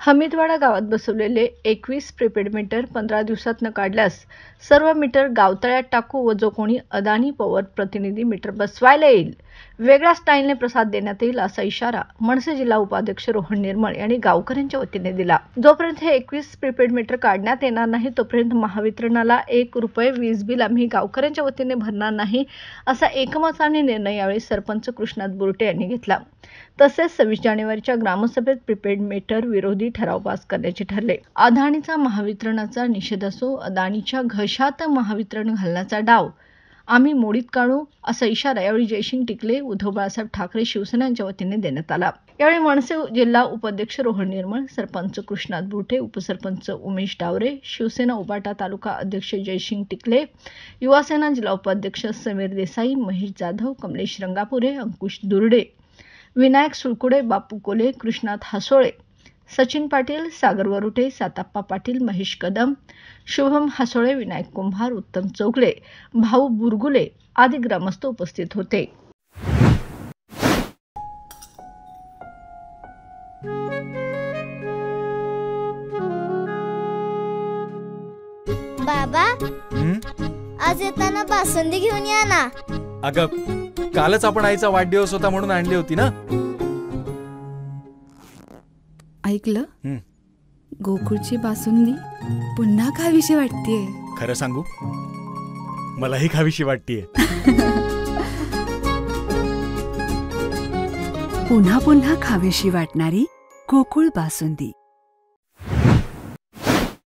हमीदवाडा गावात बसवलेले 21 prepaid meter 15 दिवसात न काढल्यास सर्व मीटर गावतळ्यात टाकू व जो कोणी अदानी पॉवर प्रतिनिधी मीटर बसवायला येईल वेगळ्या स्टाईलने प्रसाद देण्यात येईल असा इशारा मनसे जिल्हा उपाध्यक्ष रोहन निर्मळ यांनी गावकऱ्यांच्या वतीने दिला। जोपर्यंत हे 21 प्रीपेड मीटर काढण्यात येणार नाही तोपर्यंत महावितरणला ₹1 वीज बिल आम्ही गावकऱ्यांच्या वतीने भरणार नाही असा एकमताने निर्णय यावेळी सरपंच कृष्णात बुरटे यांनी घेतला। तसेच 26 जानेवारीच्या ग्रामसभेत प्रीपेड मीटर विरोधी ठराव पास करण्याचे ठरले। अदानीचा महावितरणाचा निषेध असो, अदानीच्या घशात महावितरण घालण्याचा डाव आम्ही मोडीत काढू असा इशारा यावेळी जयसिंग टिकले, उद्धव बाळासाहेब ठाकरे शिवसेनेच्या वतीने देण्यात आला। यावेळी मनसे जिल्हा उपाध्यक्ष रोहन निर्मळ, सरपंच कृष्णात बुरटे, उपसरपंच उमेश डावरे, शिवसेना उबाटा तालुका अध्यक्ष जयसिंग टिकले, युवासेना जिल्हा उपाध्यक्ष समीर देसाई, महेश जाधव, कमलेश रंगापुरे, अंकुश दुर्डे, विनायक सुळकुडे, बापू कोले, कृष्णात हसोळे, सचिन पाटील, सागर वरुटे, साताप्पा पाटील, महेश कदम, शुभम हसोळे, विनायक कुंभार, उत्तम चौगले, भाऊ बुरगुले आदी ग्रामस्थ उपस्थित होते। बाबा, आज येताना बासुंदी घेऊन या ना। अगं, कालच आपण आईचा वाढदिवस होता म्हणून आणली होती ना। ऐकलं, गोकुळची बासुंदी पुन्हा खावीशी वाटतेय। खरं सांगू, मलाही खावीशी वाटतेय। पुन्हा पुन्हा खावीशी वाटणारी गोकुळ बासुंदी।